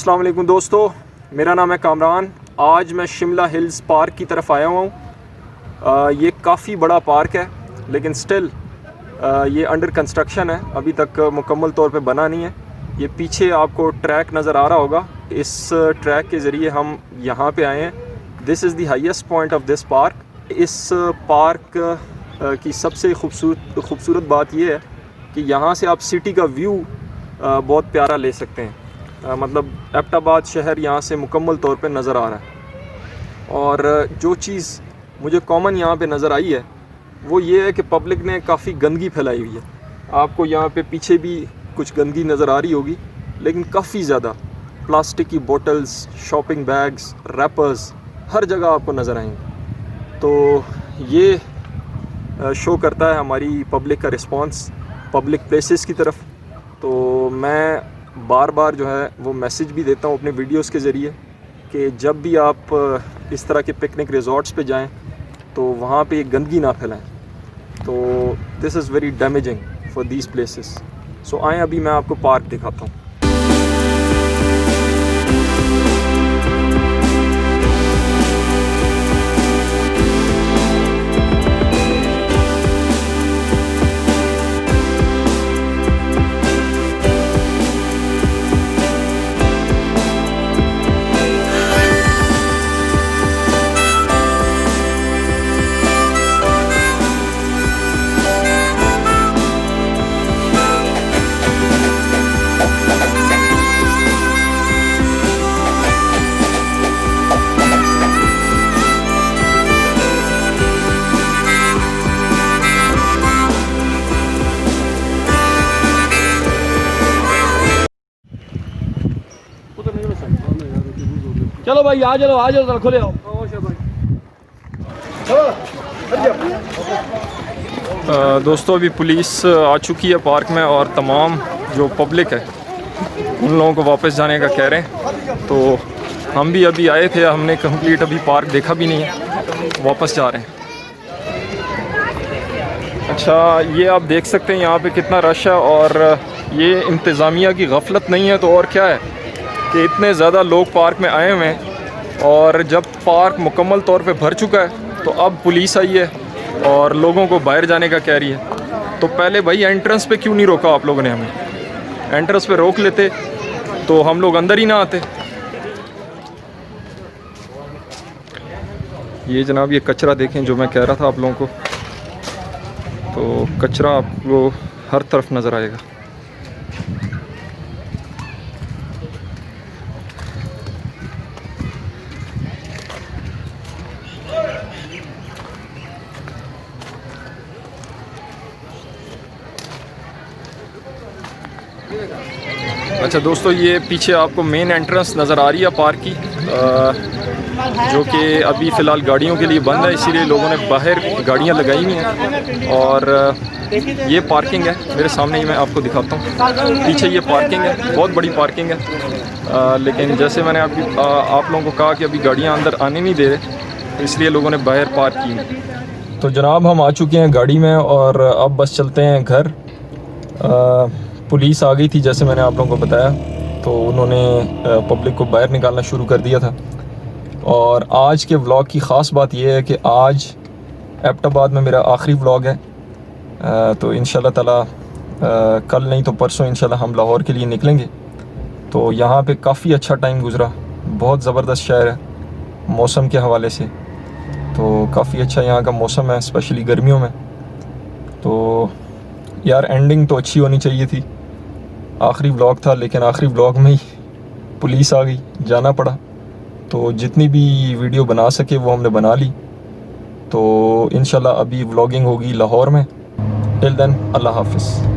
अस्सलाम वालेकुम दोस्तों, मेरा नाम है कामरान। आज मैं शिमला हिल्स पार्क की तरफ आया हुआ हूँ। ये काफ़ी बड़ा पार्क है लेकिन स्टिल ये अंडर कंस्ट्रक्शन है, अभी तक मुकम्मल तौर पे बना नहीं है। ये पीछे आपको ट्रैक नज़र आ रहा होगा, इस ट्रैक के ज़रिए हम यहाँ पे आए हैं। This is the highest point of this park. इस पार्क की सबसे खूबसूरत बात ये है कि यहाँ से आप सिटी का व्यू बहुत प्यारा ले सकते हैं। मतलब एबटाबाद शहर यहाँ से मुकम्मल तौर पे नज़र आ रहा है। और जो चीज़ मुझे कॉमन यहाँ पे नज़र आई है वो ये है कि पब्लिक ने काफ़ी गंदगी फैलाई हुई है। आपको यहाँ पे पीछे भी कुछ गंदगी नज़र आ रही होगी, लेकिन काफ़ी ज़्यादा प्लास्टिक की बोतल्स, शॉपिंग बैग्स, रैपर्स हर जगह आपको नज़र आएंगे। तो ये शो करता है हमारी पब्लिक का रिस्पांस पब्लिक प्लेसेस की तरफ। तो मैं बार बार जो है वो मैसेज भी देता हूँ अपने वीडियोस के ज़रिए कि जब भी आप इस तरह के पिकनिक रिजॉर्ट्स पे जाएं तो वहाँ पे गंदगी ना फैलाएं। तो this is very damaging for these places. So आएँ अभी मैं आपको पार्क दिखाता हूँ। चलो भाई आ जाओ खोले आओ। दोस्तों अभी पुलिस आ चुकी है पार्क में और तमाम जो पब्लिक है उन लोगों को वापस जाने का कह रहे हैं। तो हम भी अभी आए थे, हमने कंप्लीट अभी पार्क देखा भी नहीं है, वापस जा रहे हैं। अच्छा, ये आप देख सकते हैं यहाँ पे कितना रश है और ये इंतज़ामिया की गफलत नहीं है तो और क्या है कि इतने ज़्यादा लोग पार्क में आए हुए हैं। और जब पार्क मुकम्मल तौर पे भर चुका है तो अब पुलिस आई है और लोगों को बाहर जाने का कह रही है। तो पहले भाई एंट्रेंस पे क्यों नहीं रोका आप लोगों ने हमें? एंट्रेंस पे रोक लेते तो हम लोग अंदर ही ना आते। ये जनाब ये कचरा देखें जो मैं कह रहा था आप लोगों को। तो कचरा आपको हर तरफ नज़र आएगा। अच्छा दोस्तों, ये पीछे आपको मेन एंट्रेंस नज़र आ रही है पार्क की, जो कि अभी फ़िलहाल गाड़ियों के लिए बंद है, इसीलिए लोगों ने बाहर गाड़ियां लगाई हुई हैं। और ये पार्किंग है मेरे सामने ही, मैं आपको दिखाता हूँ। पीछे ये पार्किंग है, बहुत बड़ी पार्किंग है। लेकिन जैसे मैंने आप लोगों को कहा कि अभी गाड़ियाँ अंदर आने नहीं दे रहे, तो इसलिए लोगों ने बाहर पार्क की। तो जनाब हम आ चुके हैं गाड़ी में और अब बस चलते हैं घर। पुलिस आ गई थी जैसे मैंने आप लोगों को बताया, तो उन्होंने पब्लिक को बाहर निकालना शुरू कर दिया था। और आज के व्लॉग की ख़ास बात यह है कि आज एबटाबाद में मेरा आखिरी व्लॉग है। तो इंशाल्लाह ताला कल नहीं तो परसों इंशाल्लाह हम लाहौर के लिए निकलेंगे। तो यहाँ पे काफ़ी अच्छा टाइम गुज़रा, बहुत ज़बरदस्त शहर है मौसम के हवाले से। तो काफ़ी अच्छा यहाँ का मौसम है, स्पेशली गर्मियों में। तो यार एंडिंग तो अच्छी होनी चाहिए थी, आखिरी व्लॉग था, लेकिन आखिरी व्लॉग में ही पुलिस आ गई, जाना पड़ा। तो जितनी भी वीडियो बना सके वो हमने बना ली। तो इंशाल्लाह अभी व्लॉगिंग होगी लाहौर में। टिल देन अल्लाह हाफ़िज़।